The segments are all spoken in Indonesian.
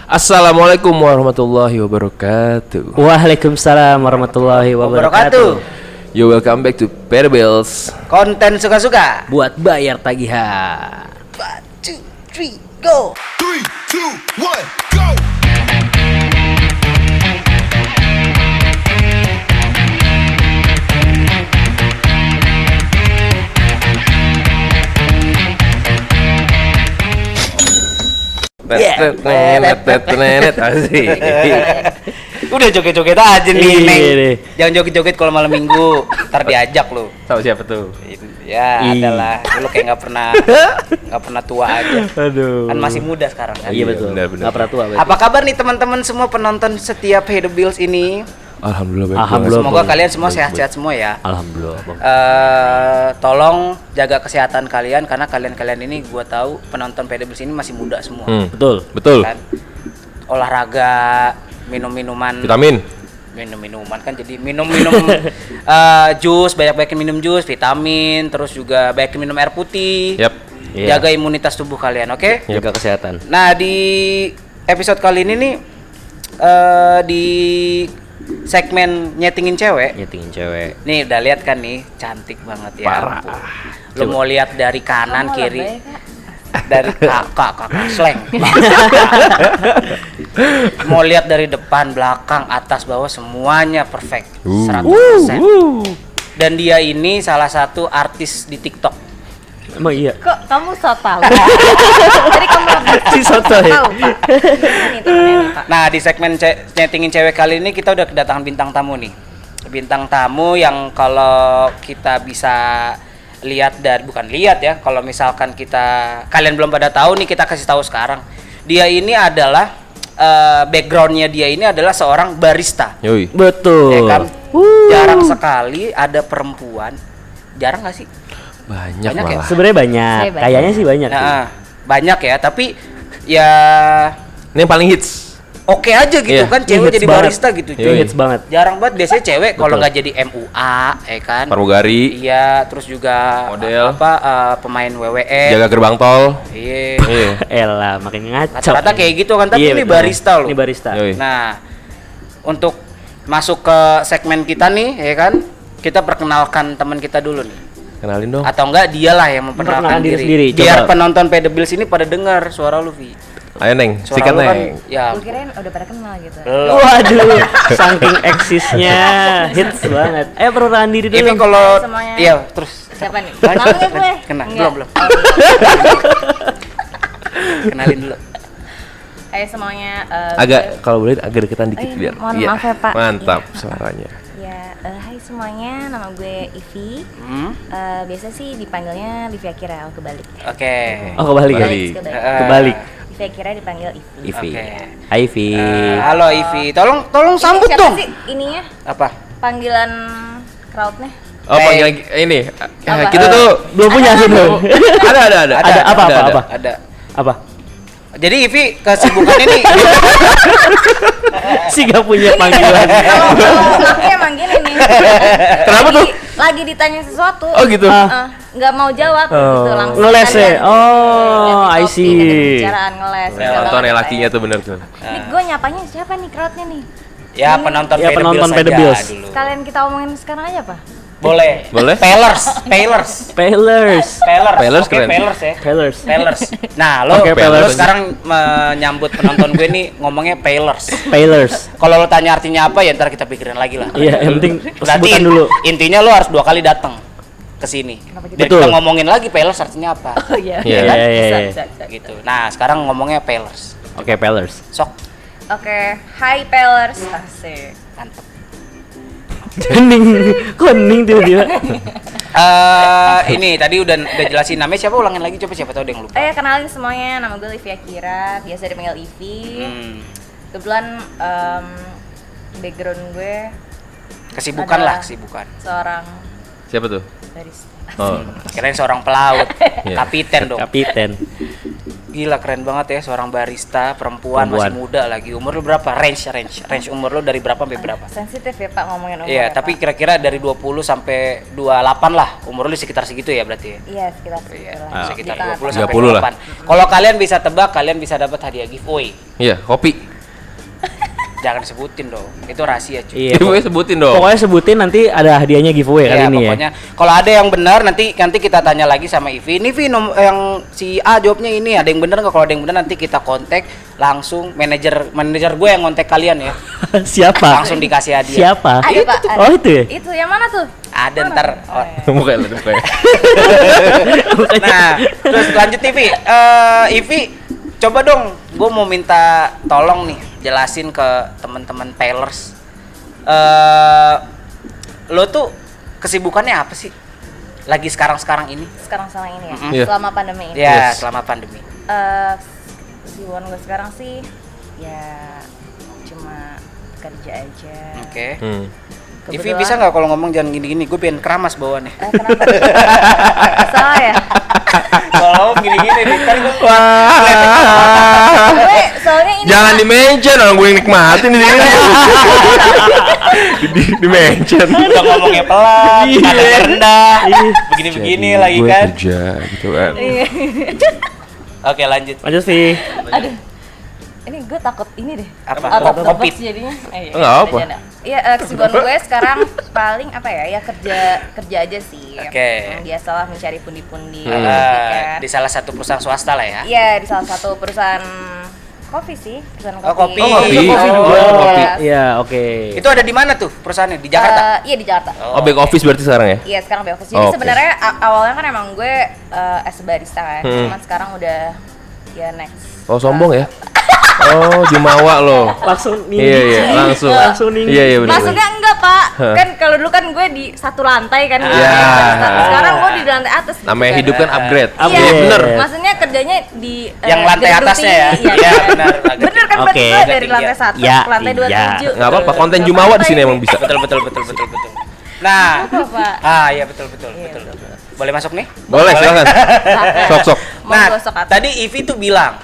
Assalamualaikum warahmatullahi wabarakatuh. Waalaikumsalam warahmatullahi wabarakatuh. You welcome back to Perables. Konten suka-suka. Buat bayar tagihan. 1, 2, 3, go. 3, 2, 1, go! Udah joget-joget aja nih, Iya, Neng. nih. Jangan joget-joget kalau malam minggu, ntar diajak lu. Tahu siapa tuh? Ya, Ih. adalah lu kayak nggak pernah tua aja. Aduh. Kan masih muda sekarang kan. Iya betul. benar, benar. Nggak pernah tua. berarti. Apa kabar nih teman-teman semua penonton setiap Hey The Bills ini? Alhamdulillah baik. Alhamdulillah. Semoga Bang. kalian semua Baik, sehat-sehat semua ya. Alhamdulillah, Bang. Tolong jaga kesehatan kalian karena kalian ini gua tahu penonton Hey The Bills ini masih muda semua. Betul. Betul. Kan? Olahraga, minum-minuman, Vitamin. minum-minuman kan jadi minum-minum jus, banyak-banyakin minum jus, vitamin, terus juga banyakin minum air putih. Yap. Iya. Jaga imunitas tubuh kalian, oke? Jaga kesehatan. Nah, di episode kali ini nih di segmen nyetingin cewek. Nyetingin cewek. Nih udah lihat kan nih, cantik banget ya. Parah. ampun. Lu mau lihat dari kanan kiri. Dari kakak slang. Mau lihat dari depan, belakang, atas, bawah semuanya perfect. 100%. Dan dia ini salah satu artis di TikTok. Emang iya. Kok kamu so tahu? Jadi kamu Si soto ya. tahu, Pak. Ini temennya nih, Pak. Nah, di segmen nyetingin cewek kali ini kita udah kedatangan bintang tamu nih. Bintang tamu yang kalau kita bisa lihat dan bukan lihat ya, kalau misalkan kalian belum pada tahu nih, kita kasih tahu sekarang. Dia ini adalah backgroundnya dia ini adalah seorang barista. Yoi. Betul. Ya kan? Jarang sekali ada perempuan. Jarang nggak sih? Banyak Banyak ya? malah. Sebenarnya banyak. Saya banyak. Kayaknya sih banyak. sih. Nah, banyak ya, tapi ya Ini yang paling hits. oke aja gitu Iya. kan, cewek Hits jadi banget. barista gitu. Ini cuy. hits banget. Jarang banget biasanya cewek kalau Betul. nggak jadi MUA, kan? Pramugari. Iya, terus juga Model. pemain WWE. Jaga gerbang tol. Iya. Iya. Elah, makin ngaco. Rata-rata kayak gitu kan, tapi Iya, ini betul. barista loh. Ini barista. Yoi. Nah, untuk masuk ke segmen kita nih, ya kan? Kita perkenalkan teman kita dulu nih. Kenalin dong. Atau enggak dialah yang memperkenalkan Memperkenalkan diri diri. sendiri, Biar coba. penonton Hey The Bills ini pada dengar suara lu, Vi. Ayo Neng, Suara sikat lu kan, Neng. ya. Gue kirain udah pada kenal gitu. Waduh, saking eksisnya hits banget. Ayo perkenalkan diri dulu. Ini kalau semuanya. iya, terus Siapa nih? Lanjut, Kenal nggak gue? Kena, Enggak. belum. Kenalin dulu. Hai semuanya. Agak kalau boleh agak deketan dikit iya, biar. mohon Iya. maaf ya, Pak. Mantap suaranya. Hai semuanya, nama gue Ivi. Hmm? Biasa sih dipanggilnya Livia Kira, kebalik. Oke. Oh, kebalik ya? Kebalik. Kebalik. Livia Kira dipanggil Ivi. Ivi. Oke. Hai Ivi. Halo Ivi, tolong sambut Ini siapa dong. sih ininya? Apa? Panggilan crowdnya? Oh, panggilan ini. Apa? Kita tuh Belum punya sih tuh. ada. Ada apa, apa, apa? Ada. Apa? Jadi Ivi kesibukan ini Si gak punya panggilan. Kalau aku emang gini nih. Kenapa tuh? Lagi ditanya sesuatu. Oh gitu. Nggak mau jawab gitu langsung. Ngeles ya? aja. Oh, Ganti I topik, see. ganti pembicaraan ngeles. Ya, nonton ya lakinya tuh bener tuh. Nih gue nyapanya siapa nih crowdnya nih? ya penonton Ya, Hey The penonton Bills Hey The aja Bills. dulu. Kalian kita omongin sekarang aja apa? Boleh. Boleh? Paylors. Paylors. Paylors Oke, keren. Paylors ya. Paylors. Paylors. Nah, lo Oke, lo Paylors. sekarang menyambut penonton gue nih ngomongnya Paylors. Paylors. Kalau lo tanya artinya apa ya ntar kita pikirin lagi lah. Iya, yang penting Berarti sebutan dulu. intinya lo harus 2 kali datang ke sini. Biar Betul. kita ngomongin lagi Paylors artinya apa. Oh iya. Iya, iya, iya. Gitu. Nah, sekarang ngomongnya Paylors. Oke, Paylors. Sok. Oke, hai Paylors. Asik. Mantep. Kuning tiba-tiba. Ini tadi udah jelasin namanya siapa, ulangin lagi coba, siapa tahu ada yang lupa. Kenalin semuanya, nama gue Livia Kira, biasa dipanggil Ivi. Hmm. Kebetulan background gue Kesibukan lah, adalah kesibukan. seorang Siapa tuh? barista. Oh. Kirain seorang pelaut, Iya. kapiten dong. Kapiten. Gila keren banget ya seorang barista perempuan masih muda lagi. Umur lu berapa? Range umur lu dari berapa sampai berapa? Sensitif ya Pak ngomongin umur. Iya, ya, tapi Pak. kira-kira dari 20 sampai 28 lah. Umur lu sekitar segitu ya berarti ya? Iya sekitar Iya, segitu lah. sekitar Di tengah 20 tengah. sampai 30 lah. 28. Kalau kalian bisa tebak, kalian bisa dapat hadiah giveaway. Iya, kopi. Jangan sebutin dong. Itu rahasia cuy. Iya. Giveaway sebutin dong. Pokoknya sebutin nanti ada hadiahnya giveaway kali Iya, ini pokoknya kalau ada yang benar nanti kita tanya lagi sama Ivi. Ini Vi yang si A jawabnya ini, ada yang benar nggak? Kalau ada yang benar nanti kita kontak langsung manajer gue yang kontak kalian ya. ya. Siapa? Langsung dikasih hadiah. Siapa? Ada Pak. ada. Oh itu ya? Itu yang mana tuh? Ada Mana? ntar. Oh, iya. Mukanya lu mukanya. Nah, terus lanjut Ivi. Ivi, coba dong, gue mau minta tolong nih jelasin ke teman-teman Pailers. Lo tuh kesibukannya apa sih? Lagi sekarang ini? Sekarang ini ya. Iya. Selama pandemi ini. Ya, Yes. selama pandemi. Kesibukan gue sekarang sih ya cuma kerja aja. Oke. Ivi Kebetulan- bisa nggak kalau ngomong jangan gini-gini? Gue pengen keramas bawaannya. Kenapa? Salah ya? Kalau gini-gini nih kan gue Gue soalnya ini Jangan di mention, orang gue yang nikmatin di sini. Di mention. udah ngomongnya pelan, Iya. nadanya rendah, Iya. begini-begini Jadi, lagi gue kan. kerja gitu kan. Oke lanjut. Lanjut Vi. Aduh. Ini gue takut ini deh. Apa? Out of the Covid. box jadinya. Iya, Enggak apa. bercanda. Iya, kesibukan gue sekarang paling apa ya? Ya kerja aja sih. Oke. Biasalah mencari pundi-pundi. Hmm. gitu kan. Di salah satu perusahaan swasta lah ya. Iya, di salah satu perusahaan kopi sih, perusahaan kopi. Oh, kopi. Oh, kopi. Kopi Oh, juga. kopi. Iya, oke. Itu ada di mana tuh perusahaannya? Di Jakarta? Iya di Jakarta. Oh, back office berarti sekarang ya? Iya sekarang back office. Oh, Jadi oke. sebenarnya awalnya kan emang gue as a barista kan, Hmm. cuman sekarang udah ya next. Oh, sombong ya? Oh, jumawa lo. Langsung nih. Iya, langsung. Langsung nih. Iya, benar. Maksudnya enggak Pak, Hah. kan kalau dulu kan gue di satu lantai kan. Iya. Sekarang gue di lantai atas. gitu Namanya kan. hidup kan upgrade. Iya, Upgrade. Bener. Maksudnya kerjanya di Yang lantai gedung atasnya ya? tinggi, Iya, kan? benar. Bener kan berarti Oke. gue dari Tinggi, lantai ya. 1 Ya, ke lantai iya. 27. Nggak apa-apa, konten jumawa di sini emang bisa. Betul. Nah, Apa, Pak? iya betul. Iya, Boleh masuk nih? Boleh, silakan. Sok. Mau Nah, gosok apa? tadi Ivi tuh bilang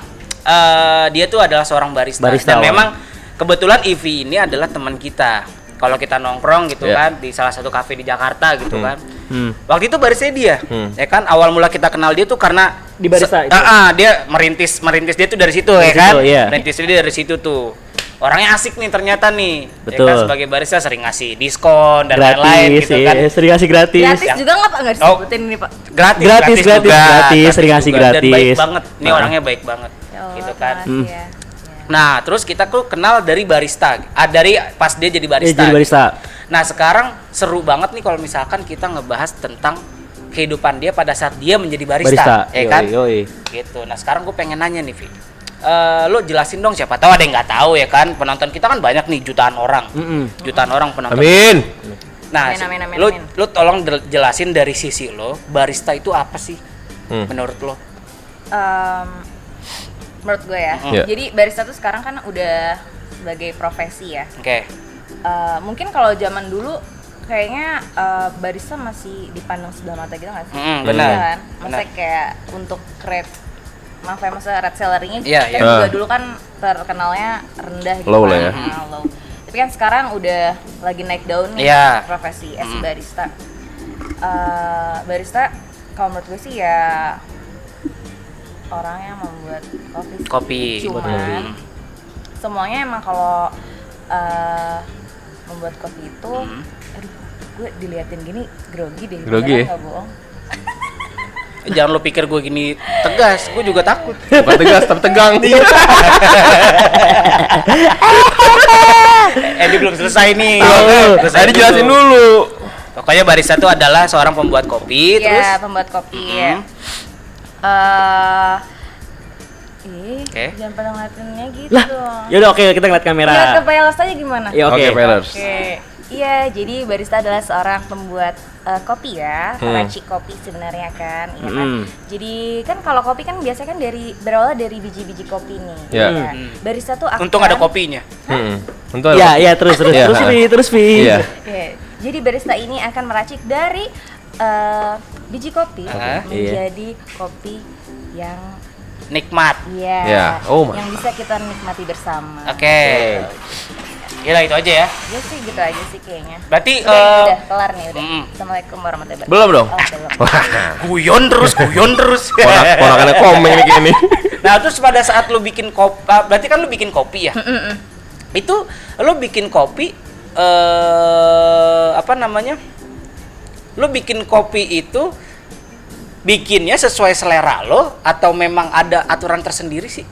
dia tuh adalah seorang barista. Barista Dan awalnya. memang kebetulan Ivi ini adalah teman kita. Kalau kita nongkrong gitu Iya. kan di salah satu kafe di Jakarta gitu kan. Hmm. Waktu itu barista dia. Hmm. Ya kan awal mula kita kenal dia tuh karena Di barista itu? dia merintis dia tuh dari situ Dari ya kan. situ, iya. Merintis dia dari situ tuh. Orangnya asik nih ternyata nih. Betul. Ya kan sebagai barista sering ngasih diskon dan Gratis, lain-lain gitu kan. iya. Sering kasih gratis. Gratis juga nggak Pak? Nggak disebutin ini Pak. Gratis Gratis, juga. gratis, sering ngasih juga. Dan baik gratis. banget. Ini Ah. orangnya baik banget. Oh, Gitu kan. terima kasih ya. Nah, terus kita tuh kenal dari barista. Dari pas dia jadi Iya, barista. jadi barista. Nah, sekarang seru banget nih kalau misalkan kita ngebahas tentang kehidupan dia pada saat dia menjadi barista, ya kan? Yoi. Gitu. Nah, sekarang gue pengen nanya nih, Vi. Lo jelasin dong, siapa tahu ada yang nggak tahu ya kan? Penonton kita kan banyak nih, jutaan orang. Jutaan orang penonton. Amin. Nah, Amin. lo tolong jelasin dari sisi lo, barista itu apa sih? Hmm. Menurut lo? Menurut gue ya. Iya. Jadi barista tuh sekarang kan udah sebagai profesi ya. Oke. Mungkin kalau zaman dulu kayaknya barista masih dipandang sebelah mata gitu nggak sih? Benar. Iya kan? Maksudnya Benar. kayak untuk rate, maaf ya, maksudnya rate salary-nya Iya, kan iya. juga Ah. dulu kan terkenalnya rendah gitu Low kan. lah ya. Low. Tapi kan sekarang udah lagi naik daun nih Iya. profesi as barista. Barista kalau menurut gue sih ya orang yang membuat kopi. sih. Kopi. Cuman semuanya emang kalau membuat kopi itu, aduh, gue diliatin gini grogi deh. Grogi beneran ya? nggak bohong. Jangan lo pikir gue gini tegas, gue juga takut. Bukan tegas, tapi tegang. Dia belum selesai nih. Tadi jelasin dulu. Pokoknya barista itu adalah seorang pembuat kopi, terus Iya, pembuat kopi ya. Oke. Jangan pada ngeliatinnya gitu Lah, dong. yaudah oke kita ngeliat kamera. Ya, ke Pailers aja gimana? Ya oke. Oke, Pailers. Oke. Iya, jadi barista adalah seorang pembuat kopi ya, racik kopi sebenarnya kan, iya kan. Jadi kan kalau kopi kan biasanya kan berawal dari biji-biji kopi nih. Iya. ya. Barista tuh akan. untung ada kopinya. Untuk Iya, iya terus Iya. Vi. Iya. Oke, jadi barista ini akan meracik dari biji kopi Iya. menjadi kopi yang Nikmat. Iya. Oh, yang bisa kita nikmati bersama. Oke. Gila itu aja ya. Ya sih gitu aja sih kayaknya. Berarti Udah kelar nih udah. mm. Assalamualaikum warahmatullahi wabarakatuh. Belum dong? Oh, belum. guyon terus. Ponakannya komeng nih kayak ini. Nah, terus pada saat lu bikin kopi, berarti kan lu bikin kopi ya? Itu lu bikin kopi apa namanya? Lu bikin kopi itu bikinnya sesuai selera lo atau memang ada aturan tersendiri sih?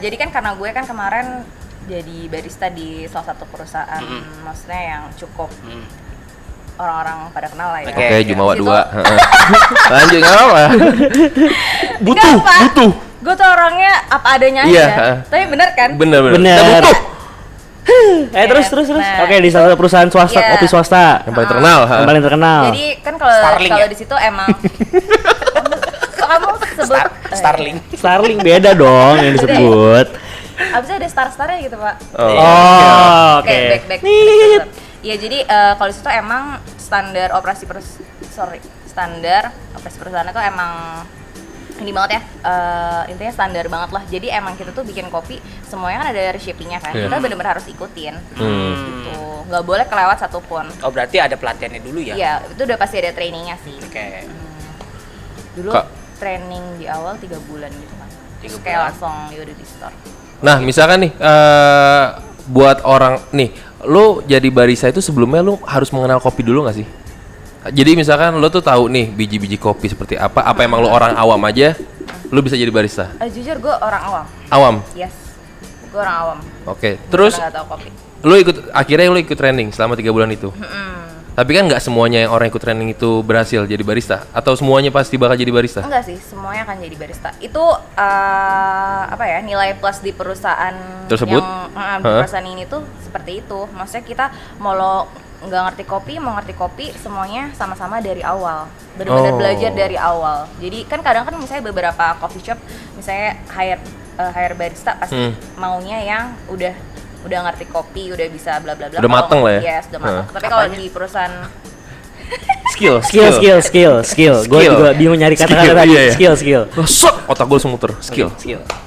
Jadi kan karena gue kan kemarin jadi barista di salah satu perusahaan, maksudnya yang cukup orang-orang pada kenal lah ya. Oke. Oke, Jumawa Di situ- 2. Lanjut nggak apa-apa. Butuh, Enggak, Pak. butuh. Gue tuh orangnya apa adanya Iya, aja. Tapi bener kan? Bener. Bener. Kita butuh. Terus. Nah. Oke, di salah satu perusahaan swasta, Iya. kopi swasta. Yang paling terkenal. Yang paling terkenal. Jadi kan kalau Starling ya? di situ emang kamu sebut Starling. Starling beda dong yang disebut. Abisnya ada star-starnya gitu Pak. Oh, oke. Back. Iya jadi kalau di situ emang standar operasi standar operasi perusahaan itu emang ini banget ya, intinya standar banget lah. Jadi emang kita tuh bikin kopi semuanya kan ada recipe-nya kan. Iya. Kita benar-benar harus ikutin gitu, nggak boleh kelewat satupun. Oh, berarti ada pelatihannya dulu ya? Iya itu udah pasti ada trainingnya sih. Oke. Dulu Kak. training di awal 3 bulan gitu kan. Terus 3 kayak bulan. langsung ya udah di store. Nah, misalkan nih buat orang nih, lu jadi barista itu sebelumnya lu harus mengenal kopi dulu nggak sih? Jadi misalkan lu tuh tahu nih biji-biji kopi seperti apa emang lu orang awam aja, lu bisa jadi barista? Jujur gue orang awam. Awam. Yes. Gue orang awam. Oke. Terus Karena nggak tahu kopi. akhirnya lu ikut training selama 3 bulan itu. Tapi kan nggak semuanya yang orang ikut training itu berhasil jadi barista, atau semuanya pasti bakal jadi barista? Enggak sih, semuanya akan jadi barista. Itu apa ya, nilai plus di perusahaan Tersebut? yang di perusahaan ini tuh seperti itu. Maksudnya kita mau lo nggak ngerti kopi, mau ngerti kopi, semuanya sama-sama dari awal. Benar-benar Oh. belajar dari awal. Jadi kan kadang kan misalnya beberapa coffee shop misalnya hire barista pasti maunya yang udah ngerti kopi, udah bisa bla bla bla. Udah Kalau- mateng lah ya? Yes, udah mateng. Tapi kalau di perusahaan Skill. Gue juga bingung nyari kata-kata tadi. Iya, iya. Skill. Sok, otak gue langsung muter. Skill.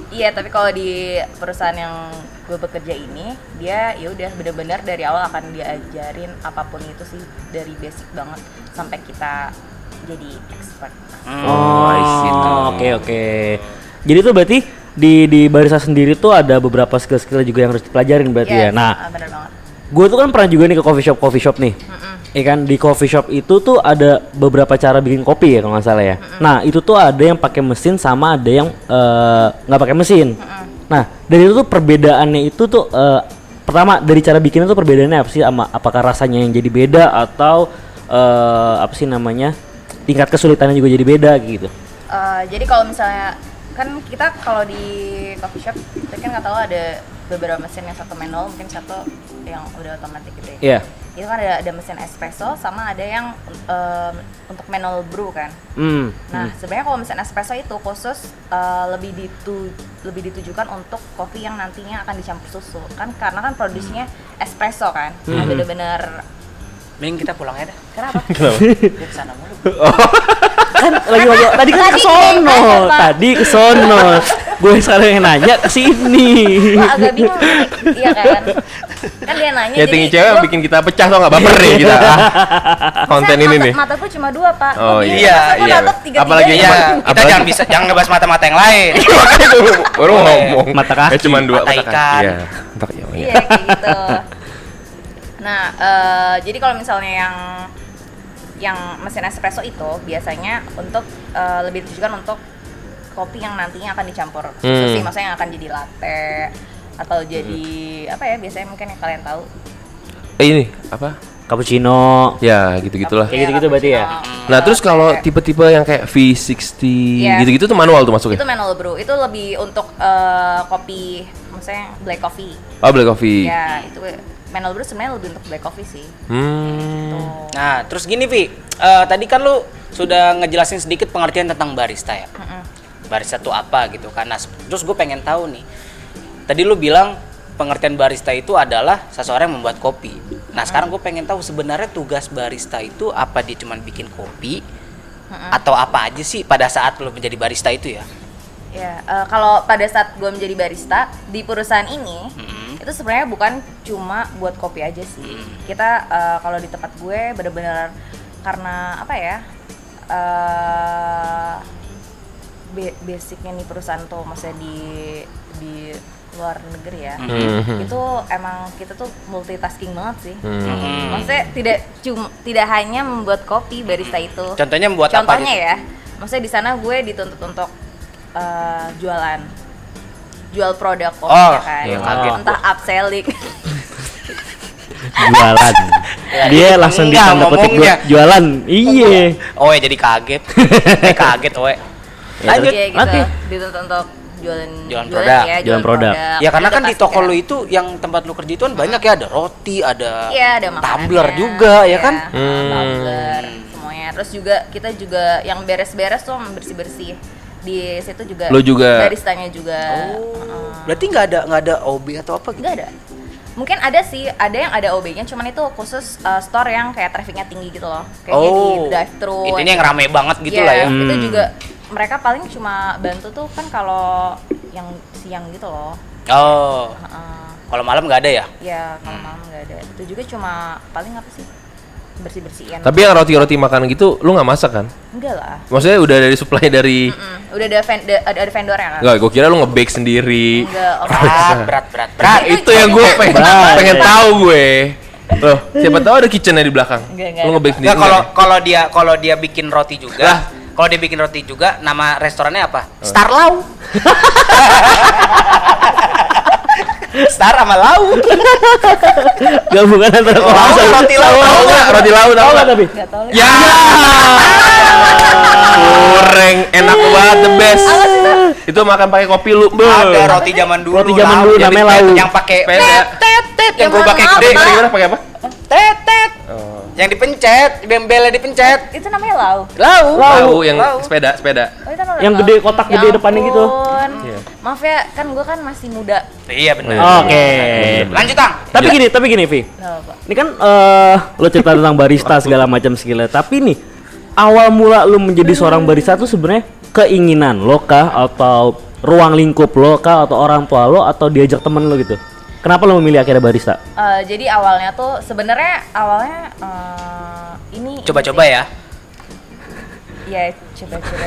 iya, tapi kalau di perusahaan yang gue bekerja ini, dia ya udah benar-benar dari awal akan diajarin apapun itu sih dari basic banget sampai kita jadi expert. Oke. Jadi tuh berarti di barista sendiri tuh ada beberapa skill-skill juga yang harus dipelajarin berarti ya. Yes, Nah, benar banget. gue tuh kan pernah juga nih ke coffee shop nih. Ya kan di coffee shop itu tuh ada beberapa cara bikin kopi ya kalau nggak salah ya. Nah itu tuh ada yang pakai mesin sama ada yang nggak pakai mesin. Nah dari itu tuh perbedaannya itu tuh pertama dari cara bikinnya tuh perbedaannya apa sih, sama apakah rasanya yang jadi beda atau apa sih namanya tingkat kesulitannya juga jadi beda gitu. Jadi kalau misalnya kan kita kalau di coffee shop kita kan nggak tahu ada beberapa mesin, yang satu manual, mungkin satu yang udah otomatis gitu ya. Iya. Itu kan ada mesin espresso sama ada yang untuk manual brew kan. Nah, sebenarnya kalau mesin espresso itu khusus lebih ditujukan untuk kopi yang nantinya akan dicampur susu. Kan karena kan produksinya espresso kan. Nah, bener-bener Mending kita pulang aja dah. kenapa? Dia kesana mulu. Kan lagi tadi kan ke sono. Pak. Tadi ke sono. Gue sekarang yang nanya ke sini. Wah, agak bingung. Iya kan? Kan dia nanya Ya tinggi jadi cewek gua- bikin kita pecah tau nggak, baper nih kita. Konten Saya ini nih. Mata gue cuma 2, Pak. Oh, Kok iya, aku iya. dapat 3-3 Apalagi Iya, Apalagi- kita jangan ngebahas mata-mata yang lain. Makanya tuh baru Boleh. ngomong. Mata kaki. Cuma 2 Mata ikan. Iya. Mata ikan. Iya. Iya kayak gitu. Nah, jadi kalau misalnya yang mesin espresso itu biasanya untuk lebih ditujukan untuk kopi yang nantinya akan dicampur susu sih, maksudnya yang akan jadi latte atau jadi apa ya, biasanya mungkin yang kalian tahu. Ini apa? Cappuccino. Ya gitu-gitulah. Kayak gitu-gitu berarti ya? cappuccino, Nah, terus kalau latte. tipe-tipe yang kayak V60 Iya. gitu-gitu tuh manual tuh itu masuknya. manual brew, itu lebih untuk kopi, maksudnya black coffee. Oh, black coffee. Ya, itu manual brew sebenarnya lebih untuk black coffee sih. Hmm. Nah, terus gini Vi, tadi kan lu sudah ngejelasin sedikit pengertian tentang barista ya. Barista itu apa gitu kan. Nah, terus gue pengen tahu nih. Tadi lu bilang pengertian barista itu adalah seseorang yang membuat kopi. Nah sekarang gue pengen tahu sebenarnya tugas barista itu apa, dia cuman bikin kopi atau apa aja sih pada saat lo menjadi barista itu ya? Ya, kalau pada saat gue menjadi barista di perusahaan ini, itu sebenarnya bukan cuma buat kopi aja sih. Kita kalau di tempat gue bener-bener karena apa ya, basicnya nih perusahaan tuh, maksudnya di luar negeri ya, itu emang kita tuh multitasking banget sih. Maksudnya tidak hanya membuat kopi barista itu. Contohnya membuat apa? Contohnya ya, maksudnya di sana gue dituntut untuk jual produk kopi ya kan, iya, kaget entah upselling. Jualan. Dia langsung Enggak, ditanda petik ngomongnya. jualan. Iya. Oe jadi kaget. Kaget Oe. Lanjut. Iya gitu, Oke. dituntut untuk jualan produk. ya, Jualan produk. Ya karena kan di toko Adaptasi, lu itu yang tempat lu kerja itu kan banyak ya, ada roti, ada iya, ada makanannya, tumbler juga ya kan? Tumbler semuanya. Terus juga kita juga yang beres-beres tuh bersih-bersih di situ juga. Lo juga? Baristanya juga. Berarti nggak ada OB atau apa gitu? Nggak ada. Mungkin ada sih, ada yang ada OB-nya, cuman itu khusus store yang kayak trafficnya tinggi gitu loh. Kayaknya di drive-thru. Intinya yang rame banget gitu lah ya. Itu juga mereka paling cuma bantu tuh kan kalau yang siang gitu loh. Oh. Kalau malam nggak ada ya? Ya kalau malam nggak ada. Itu juga cuma paling apa sih, bersih-bersihin. Tapi yang roti-roti makanan gitu lu nggak masak kan? Enggak lah. Maksudnya udah dari supply dari Udah ada vendornya kan? Enggak, gue kira lu nge-bake sendiri. Enggak. Berat. Itu yang gue pengen tahu gue. Loh, siapa tahu ada kitchennya di belakang. Enggak. Lu nge-bake sendiri. Nggak, kalau dia bikin roti juga. Kalau dia bikin roti juga, nama restorannya apa? Star Lau. Star sama Lau. Gabungan antara Roti Lau. Tahu nggak? Roti lau tahu nggak? tapi. Enggak tahu lagi. Ya. Goreng enak banget, the best. Itu makan pakai kopi lu. Ada roti zaman dulu. Roti zaman Lau. dulu Yang namanya di- Lau. Yang pakai Sepeda. tet. Yang gerobaknya Yang gede. mana? Gimana pakai apa? Tet. Yang dipencet, bembelnya dipencet. Itu namanya lau. Lau yang sepeda. Oh, itu namanya Yang lau. gede, kotak Ya gede depannya gitu. ampun. Iya. Maaf ya, kan gue kan masih muda. Iya benar. Oke. Lanjut, Tang. Tapi gini, Vi. Nggak apa. Ini kan lo cerita tentang barista segala macam skillnya. Tapi nih, awal mula lo menjadi seorang barista tuh sebenarnya keinginan lo kah, atau ruang lingkup lo kah, atau orang tua lo, atau diajak temen lo gitu? Kenapa lo memilih akhirnya barista? Jadi awalnya tuh sebenarnya ini Coba-coba ya. Ya coba-coba.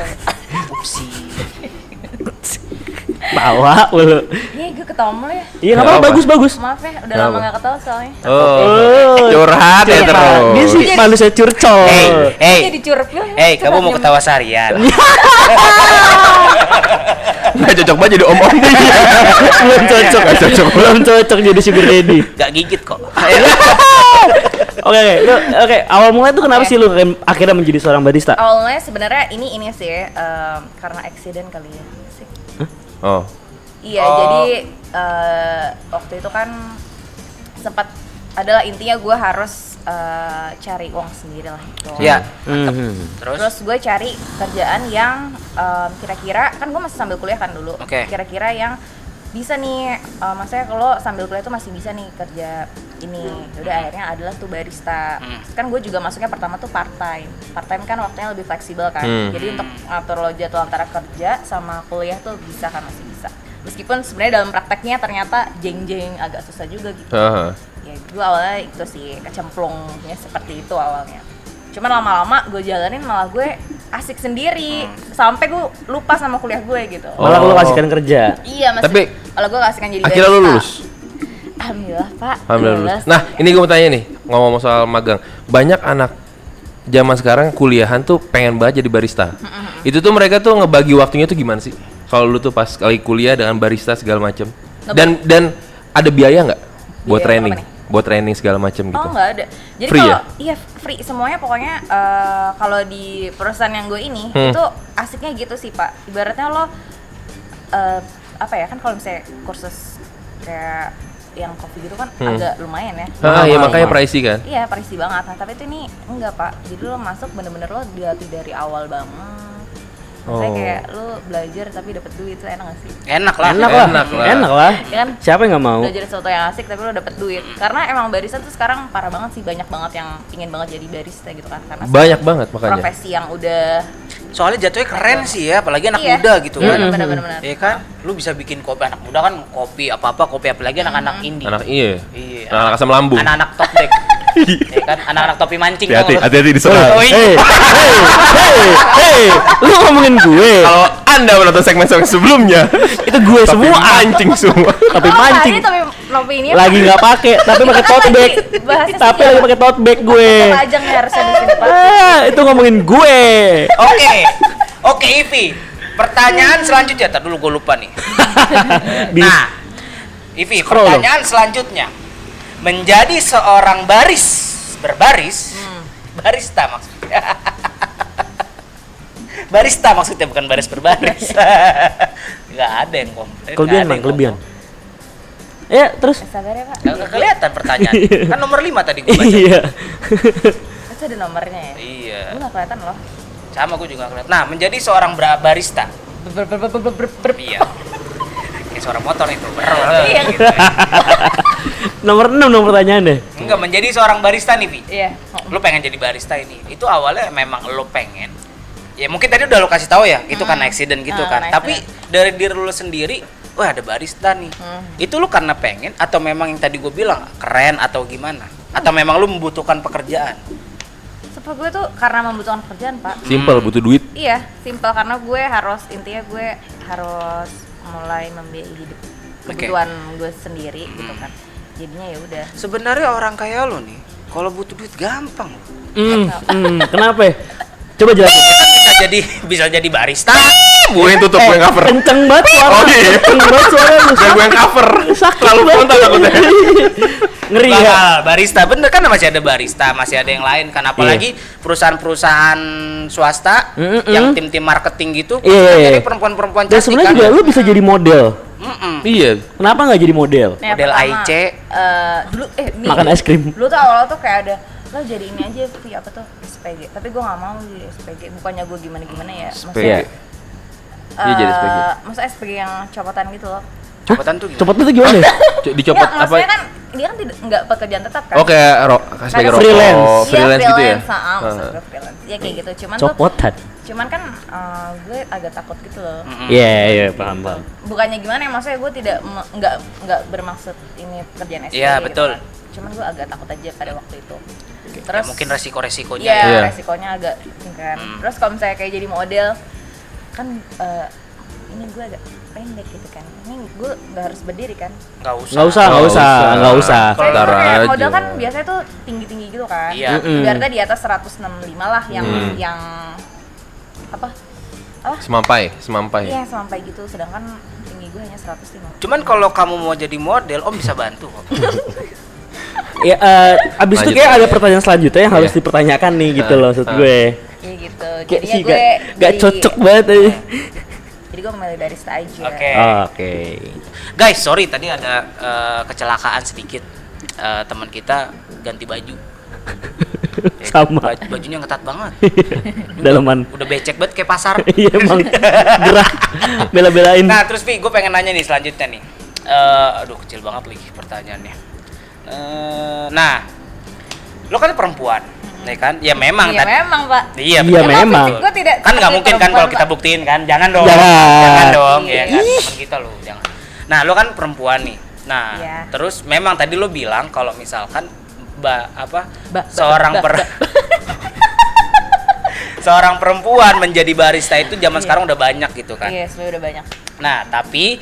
Bawa lo. Iya gue ketawa mulu ya. Iya, nggak Nggak apa-apa, apa. bagus. Maaf ya, udah Nggak lama apa. gak ketawa soalnya. Oh. Curhat ya terus. Dia sih manusia curcol. Jadi curpil. Kamu mau ketawa seharian? Nggak cocok banget jadi om-om. Belum cocok. Nggak cocok. Belum cocok jadi sugar daddy. Gak gigit kok. Oke, awal mulai itu kenapa sih lu akhirnya menjadi seorang barista? Awalnya sebenarnya ini sih karena accident kali ya. Sih. Oh. Iya, Oh. jadi waktu itu kan sempat adalah intinya gue harus cari uang sendiri lah gitu. Iya. Terus gue cari kerjaan yang kira-kira kan gue masih sambil kuliah kan dulu. Oke. Kira-kira yang bisa nih, maksudnya kalau sambil kuliah tuh masih bisa nih kerja ini. Udah akhirnya adalah tuh barista. Kan gue juga masuknya pertama tuh part time. Part time kan waktunya lebih fleksibel kan. Jadi untuk ngatur lo jadwal antara kerja sama kuliah tuh bisa kan, masih bisa. Meskipun sebenarnya dalam prakteknya ternyata jeng-jeng agak susah juga gitu. Ya gue awalnya itu sih kecemplungnya seperti itu awalnya. Cuman lama-lama gue jalanin malah gue asik sendiri sampai gue lupa sama kuliah gue gitu. Malah lu kasihkan kerja. Iya masih. Tapi kalau gue kasihkan jadi akhirnya lu barista. lulus. Alhamdulillah Pak. Alhamdulillah lulus. Nah, ini gue mau tanya nih, ngomong soal magang. Banyak anak zaman sekarang kuliahan tuh pengen banget jadi barista. Itu tuh mereka tuh ngebagi waktunya tuh gimana sih? Kalau lu tuh pas lagi kuliah dengan barista segala macem. Dan ada biaya nggak buat Biaya training? apa nih? Buat training segala macem gitu. Oh nggak ada. Jadi Free kalau ya? iya free semuanya pokoknya kalau di perusahaan yang gue ini itu asiknya gitu sih Pak. Ibaratnya lo apa ya, kan kalau misalnya kursus kayak yang kopi gitu kan agak lumayan ya. Iya makanya pricey kan. Iya pricey banget. Nah, tapi itu ini enggak Pak. Jadi lo masuk bener-bener lo dilatih dari awal banget. Maksudnya Oh. kayak lu belajar tapi dapat duit itu enak gak sih? Enak lah. Enak lah. Enak lah. Enak lah. Ya kan? Siapa yang nggak mau? Belajar sesuatu yang asik tapi lu dapat duit. Karena emang barista tuh sekarang parah banget sih, banyak banget yang ingin banget jadi barista gitu kan. Karena Banyak banget makanya. profesi yang udah Soalnya jatuhnya keren sih ya, apalagi anak Iya. muda gitu kan. benar-benar. Iya kan? Lu bisa bikin kopi, anak muda kan kopi apa-apa, kopi apalagi anak-anak indie. Anak iya. Iya. Anak asam lambung. Anak-anak top deck. Iya kan? Anak-anak topi mancing. Hati-hati, tau nggak? hati-hati diserang. Oh, iya. Hey, lu ngomongin gue. Kalau Anda menonton segmen-segmen sebelumnya, Itu gue tapi semua. mancing semua. Tapi mancing. Tapi nopi ini Lagi nggak pakai, tapi pakai tote bag. bahasnya Tapi lagi pakai tote bag gue. Ajang nih harusnya di sini Pak. Itu ngomongin gue. Oke. Oke, Ivi. Pertanyaan selanjutnya, tar dulu gue lupa nih. Di- Nah, Ivi, Scroll dong. pertanyaan selanjutnya. Menjadi seorang berbaris, barista maksudnya. Barista maksudnya, bukan baris berbaris. Nggak ada yang komplain. Kelebihan, nggak ada Bang, yang kelebihan. ngomong. Ya, terus. Sabar ya Pak. Nggak kelihatan pertanyaan. Kan nomor 5 tadi gue baca. Iya. Itu ada nomornya ya. Iya. Gue gak kelihatan loh. Sama gue juga nggak kelihatan. Nah, menjadi seorang barista. Iya. Kayak suara motor itu. Iya. Gitu. Nomor 6 dong pertanyaannya. Enggak, menjadi seorang barista nih, Vi. Iya. Lu pengen jadi barista ini. Itu awalnya memang lu pengen. Ya mungkin tadi udah lu kasih tahu ya, itu karena accident gitu kan. karena Tapi dari diri lu sendiri, wah ada barista nih. Itu lu karena pengen atau memang yang tadi gue bilang keren atau gimana? Atau memang lu membutuhkan pekerjaan? Supaya gue tuh karena membutuhkan kerjaan Pak. Simple, butuh duit. Iya, simpel karena gue harus intinya gue harus mulai membiayai hidup kebutuhan gue sendiri gitu kan. Jadinya ya udah. Sebenarnya orang kayak lu nih, kalau butuh duit gampang loh. Kenapa ya? Coba jelasin. Kan bisa jadi barista. Gue yang tutup, gue yang cover. Kenceng banget suara. Oh, iya. Kenceng banget suara lu. Biar gue yang cover. Sakit Terlalu banget. frontal takutnya. Ngeri ya. Bakal barista, bener kan masih ada barista, masih ada yang lain kan, apalagi perusahaan-perusahaan swasta yang tim-tim marketing gitu, Iya. jadi perempuan-perempuan Dan cantik sebenarnya kan. juga lu bisa jadi model. Iya. Kenapa nggak jadi model? Nah, Model pertama, AIC. Dulu nih. Makan es krim. Dulu tuh awal tuh kayak ada lo jadi ini aja Vi apa tuh SPG. Tapi gue nggak mau jadi SPG. Bukannya gue gimana ya. SPG. Iya. Iya, jadi SPG. Maksudnya SPG yang copotan gitu loh. Copotan tuh gimana? Cepet itu gimana? Dicopot Iya, apa? maksudnya kan dia kan nggak pekerjaan tetap kan. Oh, kayak sebagai rokok. Freelance. Oh, Iya, freelance gitu ya. maksud gue freelance. Ya kayak gitu. Cuman kan gue agak takut gitu loh. Iya, paham. Bukannya gimana ya, maksudnya gue tidak nggak bermaksud ini pekerjaan SPG Iya, gitu betul. kan. Cuman gue agak takut aja pada waktu itu. Ya, Terus mungkin resiko-resikonya iya, ya. Iya. resikonya agak kan. Terus kalau misalnya kayak jadi model kan ini gue agak pendek gitu kan. Ini gue nggak harus berdiri kan. Nggak usah. Nggak usah. Soalnya Ntar kayak aja. model kan biasanya tuh tinggi-tinggi gitu kan. Iya. Ibaratnya di atas 165 lah yang apa? Semampai. Iya, sampai gitu. Sedangkan tinggi gue hanya 105. Cuman kalau kamu mau jadi model, Om bisa bantu kok. Ya, abis itu Lanjut. kayak ada pertanyaan selanjutnya yang harus Iya. dipertanyakan nih gitu loh maksud gue. Iya gitu. Kayak Jadinya sih gue gak cocok banget aja. Jadi gue memilih barista aja. Oke. Oke. Guys, sorry tadi ada kecelakaan sedikit. Teman kita ganti baju. Sama. Bajunya ketat banget. Dalaman. Udah becek banget kayak pasar. Iya emang gerah bela-belain. Nah, terus Vi, gue pengen nanya nih selanjutnya nih. Aduh, kecil banget lagi pertanyaannya. Nah, lo kan perempuan, ya kan? Ya memang. Iya memang Pak. Iya, Iya, betul. memang. Betul. Gue tidak Kan nggak seperti mungkin kan perempuan, kalau kita Pak. buktiin kan? Jangan dong. Jangan. Jangan dong, ya kan? Ih. Teman kita lo, jangan. Nah, lo kan perempuan nih. Nah, Iya. terus memang tadi lo bilang kalau misalkan Ba- seorang ba- seorang perempuan menjadi barista itu zaman sekarang udah banyak gitu kan. Iya, sebenarnya udah banyak. Nah, tapi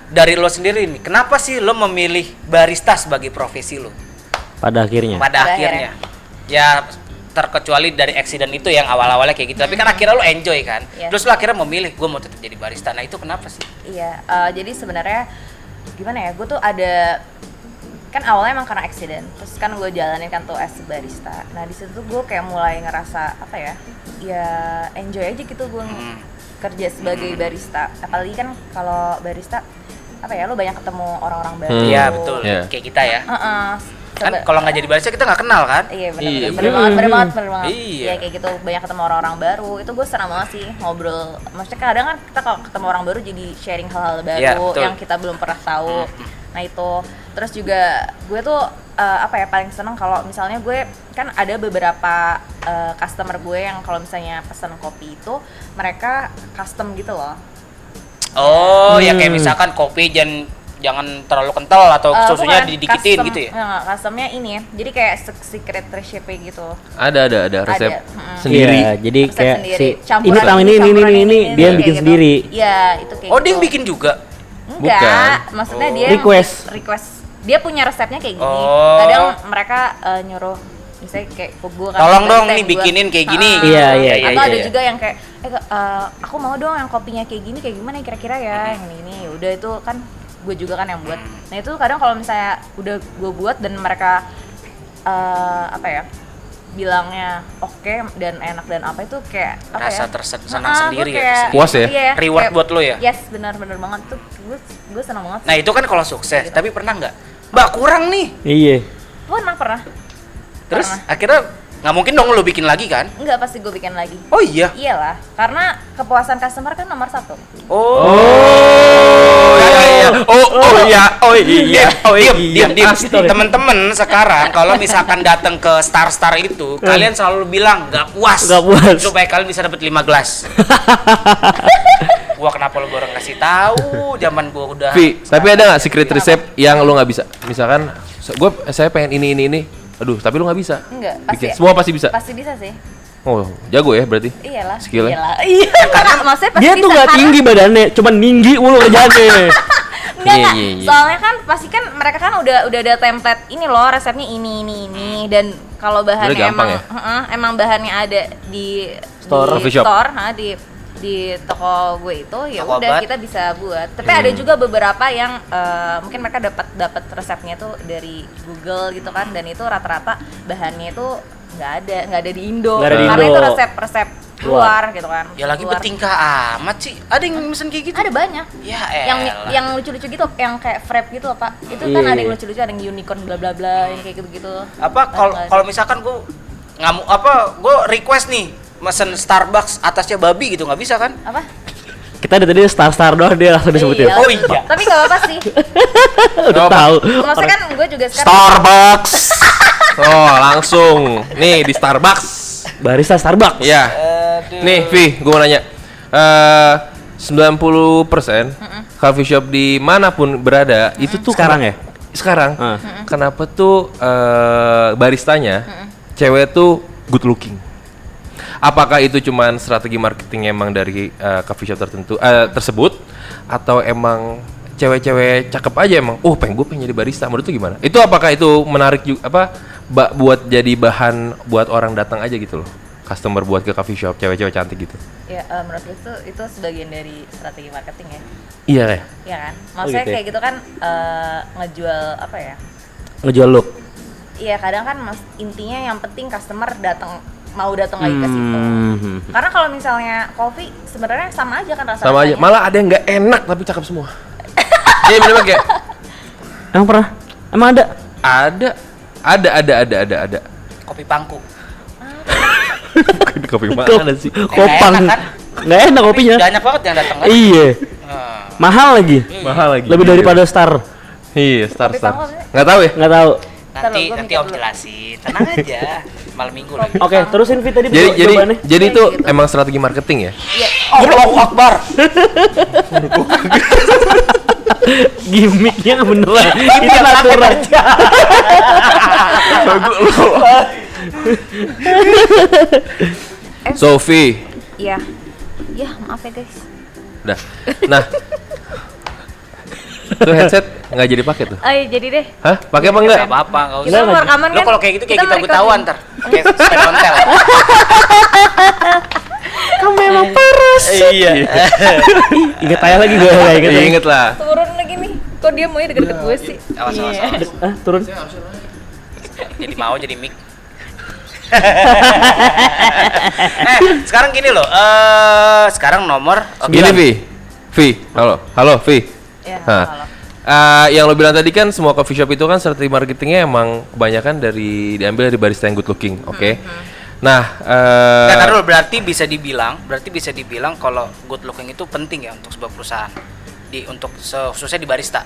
dari lo sendiri nih, kenapa sih lo memilih barista sebagai profesi lo? Pada akhirnya. Pada akhirnya. Ya terkecuali dari accident itu yang awal-awalnya kayak gitu. Tapi kan akhirnya lo enjoy kan. Iya. Terus lo akhirnya memilih gue mau tetap jadi barista. Nah, itu kenapa sih? Iya, jadi sebenarnya gimana ya? Gue tuh ada kan awalnya emang karena accident. Terus kan gue jalanin kan tuh as barista. Nah, di situ tuh gue kayak mulai ngerasa apa ya? Ya enjoy aja gitu gue kerja sebagai barista. Apalagi kan kalau barista apa ya? Lo banyak ketemu orang-orang baru. Iya, betul. Iya. Kayak kita ya. Kan kalau nggak jadi barista kita nggak kenal kan? Iya Iya, bener banget. Iya. Ya kayak gitu banyak ketemu orang-orang baru. Itu gue senang banget sih ngobrol. Maksudnya kadang kan kita kalau ketemu orang baru jadi sharing hal-hal baru Iya, betul. yang kita belum pernah tahu. Nah itu. Terus juga gue tuh paling seneng kalau misalnya gue kan ada beberapa customer gue yang kalau misalnya pesan kopi itu mereka custom gitu loh. Oh, ya kayak misalkan kopi jangan terlalu kental atau susunya Bukan, didikitin custom, gitu ya? Enggak, customnya ini ya. Jadi kayak secret recipe gitu. Ada resep Ada, sendiri. Iya, jadi Resep kayak sendiri. si Campuran ini tahu ini, campuran ini dia kayak bikin gitu. sendiri. Iya, itu kayak Oh, gitu. dia yang bikin juga? Enggak, Bukan. maksudnya dia Request. Dia punya resepnya kayak gini. Oh. Kadang mereka nyuruh misalnya kayak gue kan Tolong dong barista nih yang buat- bikinin kayak gini. Ah. Iya, iya, Atau iya, ada iya. juga yang kayak aku mau dong yang kopinya kayak gini kayak gimana ya kira-kira ya yang ini. Udah itu kan gue juga kan yang buat. Nah itu kadang kalau misalnya udah gue buat dan mereka bilangnya oke dan enak dan apa itu kayak apa Rasa ya? senang sendiri gue ya, kayak- Puas ya? iya, Reward kayak- buat lo ya? Yes, benar banget tuh. Gue senang banget. Nah, itu kan kalau sukses, tapi pernah nggak? Mbak, kurang nih. Iya. Pernah. Terus Pernah. akhirnya nggak mungkin dong lo bikin lagi kan? Enggak, pasti gue bikin lagi. Oh iya. Iyalah, karena kepuasan customer kan nomor 1. Diam. Temen-temen sekarang kalau misalkan datang ke Star itu, kalian selalu bilang nggak puas. Nggak puas. Supaya kalian bisa dapat 5 gelas. Gua kenapa lo baru ngasih tahu? Zaman gua udah. Vi, tapi ada nggak secret recipe yang lo nggak bisa? Misalkan, saya pengen ini. Aduh, tapi lo nggak bisa. Enggak, Bikin. pasti. Semua pasti bisa. Pasti bisa sih. Oh, jago ya berarti. Iyalah. Skillnya? Iyalah. Iya. Karena maksudnya pasti Dia bisa. tuh nggak karena- tinggi badannya, cuman tinggi mulu kerjaannya. Enggak, Iya, enggak. iya, iya. Soalnya kan pasti kan mereka kan udah ada template ini loh resepnya ini dan kalau bahannya Udah gampang emang ya? emang bahannya ada di Store. Coffee shop. store, di toko gue itu ya Toko udah obat. kita bisa buat. Tapi ada juga beberapa yang mungkin mereka dapat resepnya tuh dari Google gitu kan dan itu rata-rata bahannya itu nggak ada di Indo. Nggak ada di Karena Indo. itu resep luar gitu kan. Ya lagi Luar. bertingkah amat sih. Ada yang mesen kayak gitu? Ada banyak. Ya yang lucu-lucu gitu, yang kayak frap gitu loh Pak. Itu kan Iya. ada yang lucu-lucu, ada yang unicorn bla bla bla, yang kayak gitu-gitu. Apa kalau misalkan gua gua request nih mesen Starbucks atasnya babi gitu nggak bisa kan? Apa? Kita dari tadi star dia langsung disebutin. Oh iya. Tapi nggak apa-apa sih. Udah tahu. Maksudnya kan gue juga sekarang Starbucks. Oh, langsung. Nih di Starbucks. Barista Starbucks. Iya. Nih, Vi, gue mau nanya. 90% coffee shop dimanapun berada itu tuh Sekarang ya? Sekarang. Ah. Kenapa tuh baristanya cewek tuh good looking? Apakah itu cuman strategi marketing emang dari coffee shop tertentu tersebut atau emang cewek-cewek cakep aja emang pengen jadi barista? Menurut tuh gimana? Itu apakah itu menarik juga buat jadi bahan buat orang datang aja gitu loh? Customer buat ke coffee shop cewek-cewek cantik gitu. ya menurut gue itu sebagian dari strategi marketing ya. Iya ya. Iya kan? Maksudnya gitu ya? kayak gitu kan ngejual apa ya? Ngejual look. Iya, kadang kan intinya yang penting customer mau datang lagi ke situ. Karena kalau misalnya kopi sebenarnya sama aja kan rasanya. Sama aja. Malah ada yang nggak enak tapi cakep semua. Iya bener kayak Emang pernah? Emang ada? ada. Kopi pangku. Kopi mana sih? Kopang. enak kan? Nggak enak kopinya. Banyak banget yang datang kan? Iya. Nah, Mahal lagi. Mahal lagi. Lebih daripada Star. Iya, Star. Kopi pangku apa sih? Nggak tahu ya? Nggak tahu. nanti gua nanti mikir om dulu. jelasin. Tenang aja. Malam minggu lagi. Oke, terusin Vi tadi Jadi jawabannya. jadi itu Kayak gitu. emang strategi marketing ya? Iya. Allahu Akbar. Gimiknya beneran. Itu natural. Sofi. Iya. Ya, maaf ya guys. Dah. Nah. Tuh headset nggak jadi pakai tuh. Oh iya, jadi deh. Hah? Pakai apa enggak? Gak apa-apa, enggak Kita usah. mau rekaman Lo kan? kalau kayak gitu kayak kita gue merecording. tahu ntar. Kayak sepeda ontel. Kamu emang paras. Iya. Ingat aja lagi gue kayak gitu. Iya, inget lah. Turun lagi nih. Kok dia mau deket-deket gue sih? Awas, awas, awas. Ah, turun. Jadi mau jadi mic. Sekarang gini loh. Sekarang nomor. Gini Vi. Vi, halo, Vi. Ya, Nah, halo. Yang lo bilang tadi kan semua coffee shop itu kan strategi marketingnya emang kebanyakan diambil dari barista yang good looking, oke? Nah, Nah, taruh, berarti bisa dibilang kalau good looking itu penting ya untuk sebuah perusahaan. Khususnya di barista.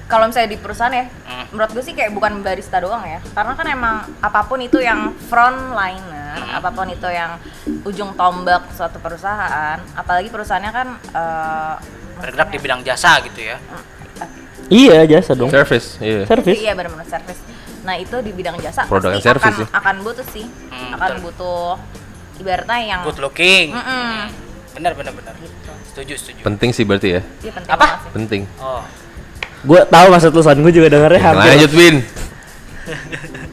Kalau misalnya di perusahaan ya, menurut gue sih kayak bukan barista doang ya. Karena kan emang apapun itu yang frontliner, apapun itu yang ujung tombak suatu perusahaan, apalagi perusahaannya kan Bergerak di bidang jasa gitu ya. Iya, jasa dong. service, iya. Service. Iya benar-benar service. Nah itu di bidang jasa Produk pasti and service ya. akan butuh sih, akan betul. butuh ibaratnya yang Good looking. Mm-mm. Benar. gitu. Setuju. Penting sih berarti ya. Iya penting Apa? banget sih. Penting. Oh. Gue tahu maksud lu Son, gue juga dengernya hampir. Lanjut, Win.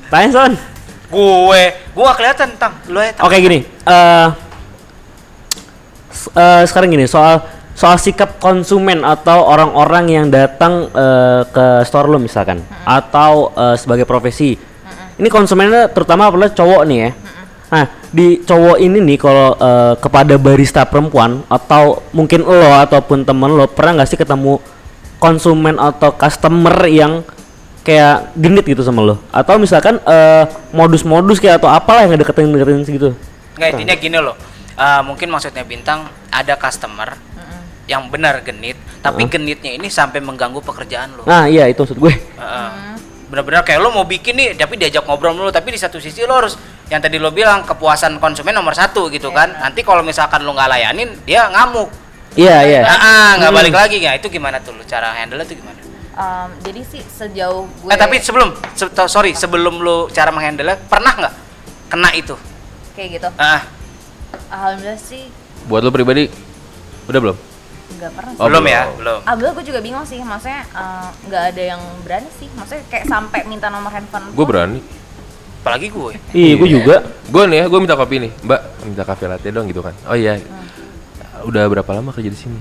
Tanya Son. Gue gak kelihatan tang. Lu ya. Oke gini, sekarang gini soal sikap konsumen atau orang-orang yang datang ke store lo misalkan, atau sebagai profesi. Ini konsumennya terutama adalah cowok nih ya. Nah di cowok ini nih kalau kepada barista perempuan atau mungkin lo ataupun temen lo pernah nggak sih ketemu konsumen atau customer yang kayak genit gitu sama lo, atau misalkan modus-modus kayak atau apalah yang deketin segitu? Nggak, intinya gini loh. Mungkin maksudnya Bintang ada customer yang benar genit, tapi genitnya ini sampai mengganggu pekerjaan lo. Nah iya itu maksud gue. Benar-benar kayak lo mau bikin nih, tapi diajak ngobrol dulu, tapi di satu sisi lo harus yang tadi lo bilang kepuasan konsumen nomor 1 gitu kan. Nanti kalau misalkan lo nggak layanin, dia ngamuk. Iya. Nggak balik lagi nggak? Itu gimana tuh lo cara handle itu gimana? Jadi sih sejauh gue Tapi sebelum lo cara menghandle pernah nggak kena itu? kayak gitu, alhamdulillah sih Buat lo pribadi udah belum? nggak pernah sih. Oh, belum belum. ya, belum. Alhamdulillah gue juga bingung sih, maksudnya nggak ada yang berani sih, maksudnya kayak sampai minta nomor handphone Gue berani. Apalagi gue. Iya gue juga. Gue nih ya, gue minta kopi nih, Mbak, minta kafe latte dong gitu kan. Oh iya. Udah berapa lama kerja di sini?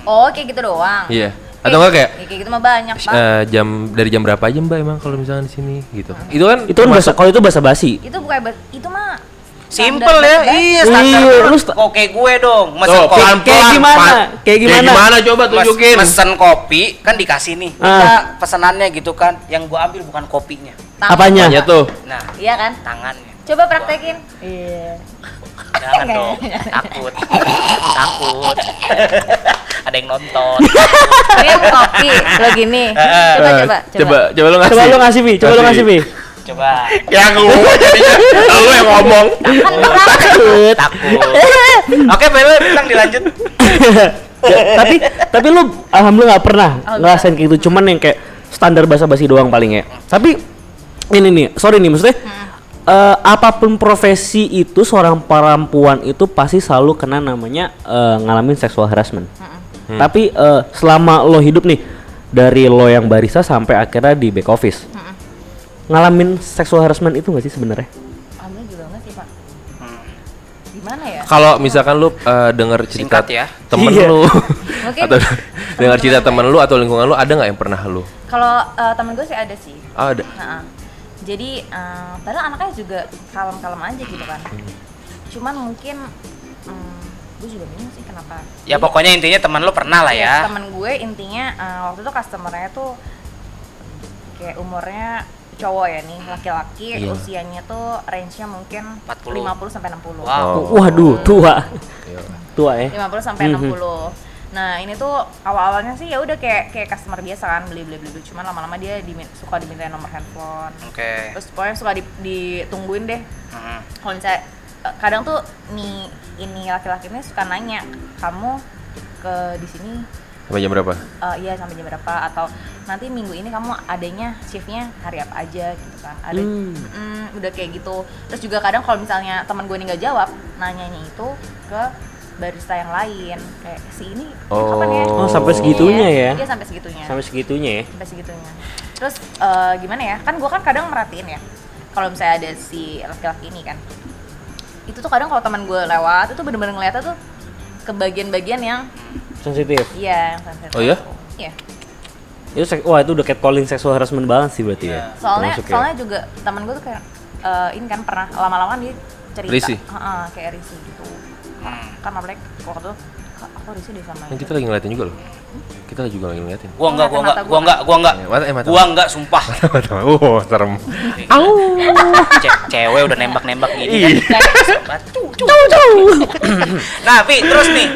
Oh kayak gitu doang. Iya. Atau enggak kayak kayak gitu mah banyak Pak. dari jam berapa aja Mbak emang kalau misalnya di sini gitu. Itu kan Itu kan kalau itu bahasa basi. Itu bukan itu mah Simple standar ya, basi. iya standar. Iya, lu Kok kayak gue dong, mesen Tuh, kopi. Kayak gimana? Kayak gimana? Coba tunjukin. Mesen kopi kan dikasih nih, kita pesenannya gitu kan. Yang gue ambil bukan kopinya, Tangan. Apanya? Ya tuh. nah Iya kan? tangannya. Coba praktekin. Iya. Jangan dong, takut. Ada yang nonton. Ini kopi lo gini. Coba. Coba lo ngasih. Coba lu ngasih Pi, coba lu ngasih Pi. Coba. Ya gue jadinya lu yang ngomong. Takut. Oke, boleh Bintang dilanjut. Tapi lu alhamdulillah nggak pernah ngerasain kayak gitu, cuman yang kayak standar basa-basi doang paling ya. Tapi ini nih, sorry nih maksudnya apapun profesi itu seorang perempuan itu pasti selalu kena namanya ngalamin sexual harassment. Tapi selama lo hidup nih dari lo yang barista sampai akhirnya di back office, ngalamin sexual harassment itu nggak sih sebenarnya? Alhamdulillah juga enggak sih Pak. Gimana ya? Kalau misalkan lu dengar cerita Singkat ya. temen Iya. lu Mungkin atau dengar cerita temen lu atau lingkungan lu, ada nggak yang pernah lu? kalau temen gue sih ada sih. Ada. Nah, jadi padahal anaknya juga kalem-kalem aja gitu kan. Cuman mungkin gue juga bingung sih kenapa. Ya pokoknya intinya teman lo pernah lah ya. Temen gue intinya waktu itu customernya tuh kayak umurnya cowok ya nih, laki-laki, Iya. usianya tuh range-nya mungkin 40. 50 sampai 60. Wow. Waduh, tua ya. 50 sampai 60. Nah, ini tuh awal-awalnya sih ya udah kayak customer biasa kan, beli. Cuman lama-lama dia suka dimintain nomor handphone. Oke. Terus pokoknya suka ditungguin deh. Kalau misalnya kadang tuh ini laki-laki ini suka nanya, "Kamu ke di sini Sampai jam berapa? iya sampai jam berapa, atau nanti minggu ini kamu adanya shiftnya hari apa aja gitu kan." Ada udah kayak gitu. Terus juga kadang kalau misalnya teman gue ini nggak jawab, nanyanya itu ke barista yang lain, kayak si ini kapan ya? Oh, sampai segitunya ya? Iya sampai segitunya. Sampai segitunya ya. Sampai segitunya. Terus gimana ya? Kan gue kan kadang merhatiin ya, kalau misalnya ada si laki-laki ini kan, itu tuh kadang kalau teman gue lewat itu bener-bener ngeliatnya tuh ke bagian-bagian yang Sensitif. iya yang sensitif. Oh iya? Iya. Wah itu udah catcalling sexual harassment banget sih berarti ya. Soalnya Termasuk ya. soalnya juga teman gue tuh kayak ini kan pernah lama-lama dia cerita Risih? kayak risih gitu. Kan apalagi waktu itu aku risih deh sama Kan itu. kita lagi ngeliatin juga loh. Kita juga lagi ngeliatin. Gua enggak, gua enggak, Mata gua enggak, gua enggak. Mata. Gua enggak, sumpah. Serem. Cewek udah nembak-nembak gini Ih. kan. Sobat. Nah, Vi, terus nih,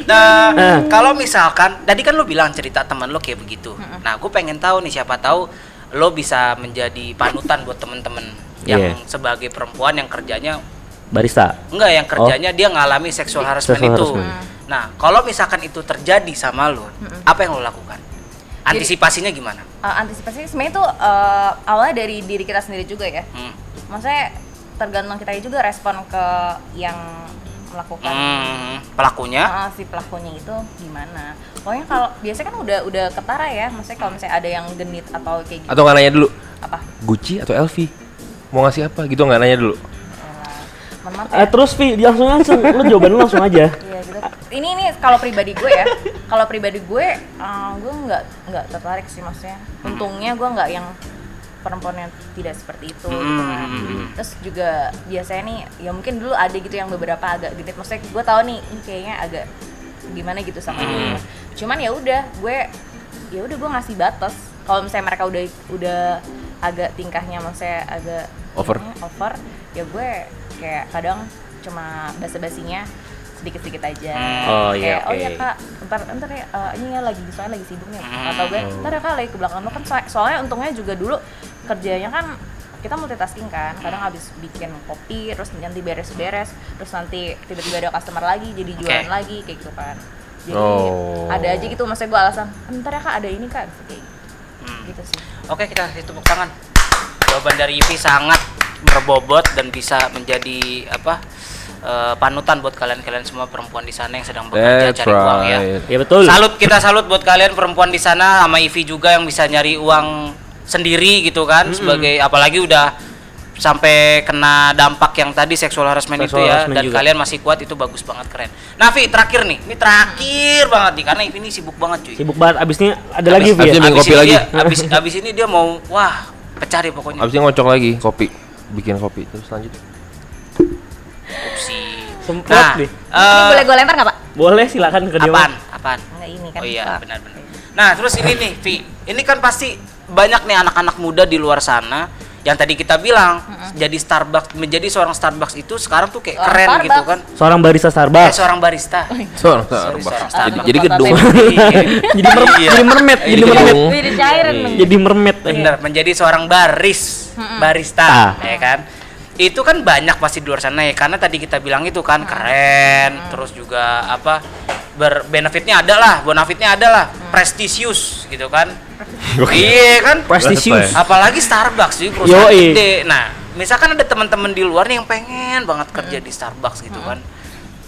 kalau misalkan tadi kan lo bilang cerita teman lo kayak begitu. Nah, gue pengen tahu nih, siapa tahu lo bisa menjadi panutan buat temen-temen yang Iya. sebagai perempuan yang kerjanya Barista. enggak, yang kerjanya dia ngalami sexual harassment Sexual itu. harassment. Nah, kalau misalkan itu terjadi sama lo, apa yang lo lakukan? Antisipasinya gimana? Antisipasi sebenarnya itu awalnya dari diri kita sendiri juga ya. Maksudnya tergantung kita juga respon ke yang melakukan Pelakunya? si pelakunya itu gimana. Pokoknya kalau biasanya kan udah ketara ya, maksudnya kalau misalnya ada yang genit atau kayak gitu. Atau nggak nanya dulu, Apa? Gucci atau LV? Mau ngasih apa gitu, nggak nanya dulu. Mohon maaf ya. Terus Vi, langsung lu jawaban lu langsung aja. Iya gitu. Ini kalau pribadi gue ya. Kalau pribadi gue nggak tertarik sih maksudnya. Untungnya gue nggak yang perempuan yang tidak seperti itu gitu kan. Terus juga biasanya nih ya mungkin dulu ada gitu yang beberapa agak genit. Maksudnya gue tahu nih ini kayaknya agak gimana gitu sama dia. Cuman ya udah gue ngasih batas. Kalau misalnya mereka udah agak tingkahnya maksudnya agak Over. ya gue kayak kadang cuma basa-basinya sedikit-sedikit aja. Oh, iya, Kayak, oh oke. iya kak, ntar ya ini ya soalnya lagi sibuk nih. Atau gue ntar ya kak lagi ke belakang lo kan soalnya untungnya juga dulu kerjanya kan kita multitasking kan. Kadang habis bikin kopi terus nanti beres-beres terus nanti tiba-tiba ada customer lagi jadi jualan lagi kayak gitu kan. Jadi ada aja gitu maksudnya gue alasan ntar ya kak ada ini kak kayak gitu sih. Oke, kita kasih tepuk tangan. Jawaban dari Ivy sangat berbobot dan bisa menjadi panutan buat kalian semua perempuan di sana yang sedang bekerja That's cari uang ya. right. Ya betul. Kita salut buat kalian perempuan di sana sama Ivy juga yang bisa nyari uang sendiri gitu kan, sebagai apalagi udah sampai kena dampak yang tadi sexual harassment itu Sexual ya, harassment dan juga. kalian masih kuat, itu bagus banget, keren. Nah, Vi, terakhir nih, ini terakhir banget nih karena Ivy ini sibuk banget cuy. Sibuk banget, abisnya ada lagi Vi abis ya? ini- Minum kopi ini lagi. abis ini dia mau pecah deh pokoknya. Abisnya ngocok lagi kopi, bikin kopi terus lanjut. Opsi. Semprot deh. Ini boleh gue lempar nggak pak? Boleh, silakan ke dia. Apaan? Enggak ini kan. Oh iya, Pak. benar-benar. Nah, terus ini nih, Vi. Ini kan pasti banyak nih anak-anak muda di luar sana yang tadi kita bilang menjadi seorang Starbucks itu sekarang tuh kayak Seorang keren gitu Starbucks. kan. Seorang barista Starbucks. Seorang barista. Seorang Sorry, seorang Starbucks. jadi gedung. Jadi mermaid, Iya. jadi mermaid. Wih, ada cairan nih. Jadi mermaid. Bener, menjadi seorang barista, ya kan? Itu kan banyak pasti di luar sana ya, karena tadi kita bilang itu kan keren, terus juga benefitnya ada lah, bonafitnya ada lah, prestisius gitu kan. Iya kan? Prestisius. Apalagi Starbucks sih perusahaan Yoi. gede. Nah, misalkan ada teman-teman di luar nih yang pengen banget kerja di Starbucks gitu kan.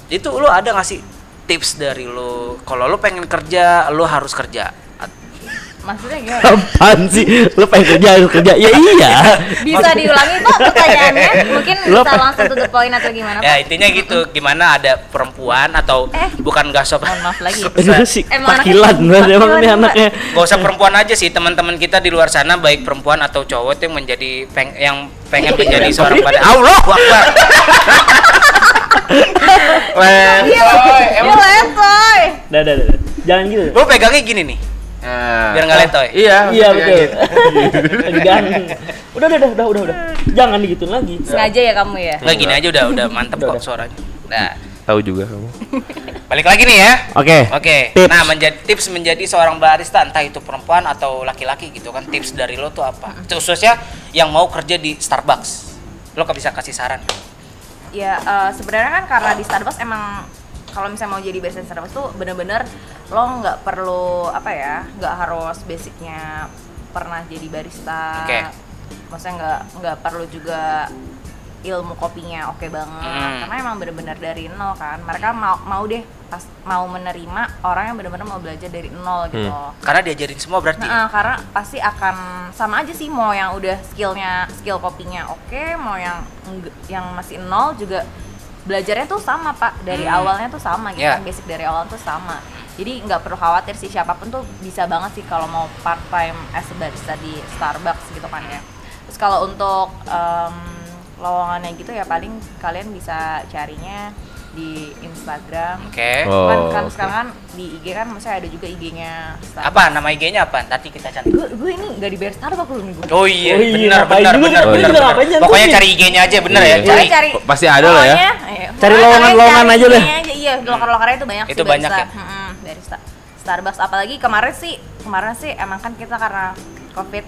Itu lo ada nggak sih tips dari lo? Kalau lo pengen kerja, lo harus kerja. Maksudnya gimana? Apaan sih? Lu pengen kerja? Ya iya. Bisa diulangi kok pertanyaannya? Mungkin Lo bisa langsung to the point atau gimana Ya pak? intinya gitu, gimana ada perempuan atau bukan gak usah Mohon maaf lagi. Itu sih Emang takilan anaknya- banget emang nih takilan anaknya. gak usah perempuan aja sih, teman-teman kita di luar sana baik perempuan atau cowok tuh yang menjadi yang pengen menjadi seorang pada Allah Akbar. Iya letoy. Dah. Jangan gitu. Lu pegangnya gini nih biar nggak letoy. Iya, Iya betul. Lagi ganteng. Udah. Jangan digituin lagi. Sengaja ya kamu ya? Nggak gini aja udah mantep kok suaranya. Nah, tahu juga kamu. balik lagi nih ya. Oke. Tips. Nah, tips menjadi seorang barista, entah itu perempuan atau laki-laki gitu kan, tips dari lo tuh apa? Khususnya yang mau kerja di Starbucks, lo bisa kasih saran? Ya sebenarnya kan karena di Starbucks emang kalau misalnya mau jadi barista di Starbucks tuh bener-bener lo nggak perlu nggak harus basicnya pernah jadi barista. Oke. Maksudnya nggak perlu juga ilmu kopinya oke banget karena emang bener-bener dari nol kan. Mereka mau menerima orang yang bener-bener mau belajar dari nol gitu. Karena diajarin semua berarti. Nah, karena pasti akan sama aja sih, mau yang udah skill kopinya oke, mau yang masih nol juga belajarnya tuh sama pak, dari awalnya tuh sama gitu kan, basic dari awal tuh sama. Jadi nggak perlu khawatir sih, siapapun tuh bisa banget sih kalau mau part time as a barista di Starbucks gitu kan ya. Terus kalau untuk lowongannya gitu ya paling kalian bisa carinya di Instagram. Oke. Oh, Kan oke. sekarang kan di IG kan maksudnya ada juga IG-nya Starbucks. Apa nama IG-nya apa? Nanti kita cantik. Gue ini nggak dibayar Starbucks loh nih gue. Oh iya, Oh iya, benar ngapain benar juga benar kan? benar. Juga ngapain benar. nyantumin? Pokoknya cari IG-nya aja bener ya. Iya. Cari. Pasti ada lah ya. Cari lowongan-lowongan aja deh. Iya, loker-lokernya itu banyak Itu sih banyak barista. ya? Barista Starbucks apalagi kemarin sih emang kan kita karena Covid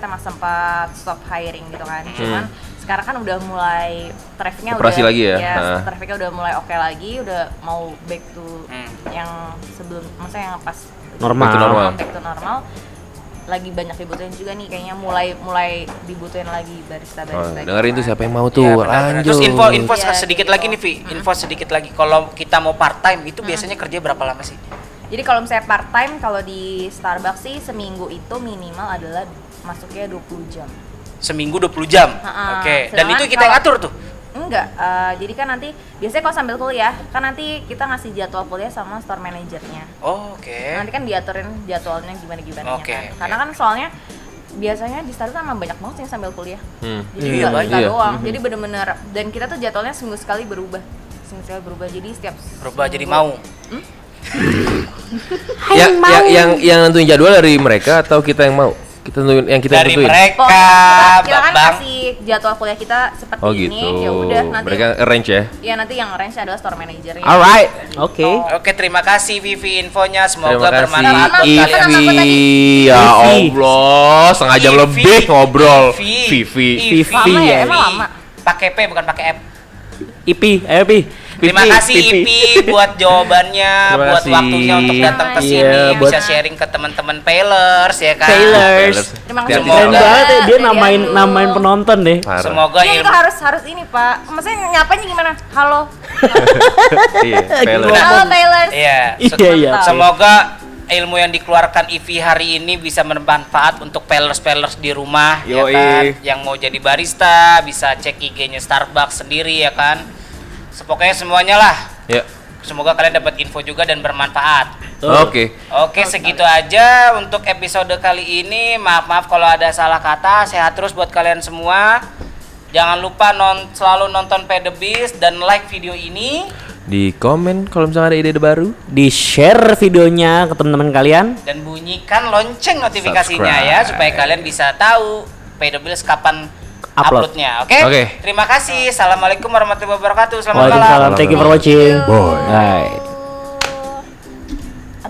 emang sempat stop hiring gitu kan. Cuman sekarang kan udah mulai trafficnya Operasi udah lagi ya? trafficnya udah mulai oke lagi, udah mau back to yang sebelum, maksudnya yang pas Normal. Itu normal. back to normal. Lagi banyak dibutuhin juga nih, kayaknya mulai dibutuhin lagi barista. Oh, dengerin tuh siapa yang mau tuh. Iya, benar-benar. Lanjut. Terus info Iya, sedikit gitu. lagi nih Vi, info sedikit lagi. Kalau kita mau part time itu biasanya kerja berapa lama sih? Jadi kalau misalnya part time kalau di Starbucks sih seminggu itu minimal adalah masuknya 20 jam. Seminggu 20 jam. Ha-ha. Oke. Dan Sedangkan itu kita yang kalau- atur tuh. Enggak, jadi kan nanti biasanya kalau sambil kuliah kan nanti kita ngasih jadwal kuliah sama store manajernya. Oh, oke. Nanti kan diaturin jadwalnya gimana Oke, kan. oke. Karena kan soalnya biasanya di Starbucks emang banyak banget yang sambil kuliah. Jadi Iya, nggak banyak. kita Iya. doang. Jadi bener-bener, dan kita tuh jadwalnya seminggu sekali berubah. Seminggu sekali berubah. Jadi setiap Berubah jadi seminggu- mau. Yang nentuin jadwal dari mereka atau kita yang mau? Kita nentuin yang kita Dari nentuin. mereka, kita kan Babang. kasih jadwal kuliah kita seperti Oh ini, gitu. ya udah nanti Mereka arrange ya. ya nanti yang arrange adalah store manajernya. Alright. Oke. Oke, terima kasih Vivi infonya. Terima Semoga kasih bermanfaat buat Ivi. kalian. Nama aku tadi? Ya Vivi. Allah, setengah jam Vivi. lebih ngobrol. Vivi. Vivi. Lama ya, Iya, emang lama. Pakai P bukan pakai F. Ipi, ayo Pi. Terima Pipi, kasih Pipi. Ipi buat jawabannya, Terima buat kasih. waktunya untuk datang ke sini, Iya, buat- bisa sharing ke teman-teman Pailers ya kan. Pailers. Terima kasih Hati-hati. juga. Keren banget ya, dia Dari namain Anu. penonton deh. Parah. Semoga Iya, itu ilmu harus ini Pak. Maksudnya nyapanya gimana? Halo. Iya, Taylor. Nah. Halo Taylor. Iya. Iya, iya. Semoga ilmu yang dikeluarkan Ivi hari ini bisa bermanfaat untuk Pailers di rumah ya Yoi. kan. Yang mau jadi barista bisa cek IG-nya Starbucks sendiri ya kan. Pokoknya semuanya lah. Ya. Semoga kalian dapat info juga dan bermanfaat. Oke. Oke, segitu aja untuk episode kali ini. Maaf kalau ada salah kata. Sehat terus buat kalian semua. Jangan lupa selalu nonton Pay the Beast dan like video ini Di komen kalau misalnya ada ide baru. Di-share videonya ke teman-teman kalian. dan bunyikan lonceng notifikasinya Subscribe. ya supaya kalian bisa tahu Pay the Beast kapan Upload. uploadnya. Oke? Oke. Terima kasih. Assalamualaikum warahmatullahi wabarakatuh. Selamat malam. Waalaikumsalam. Thank you for watching. Bye. Bye.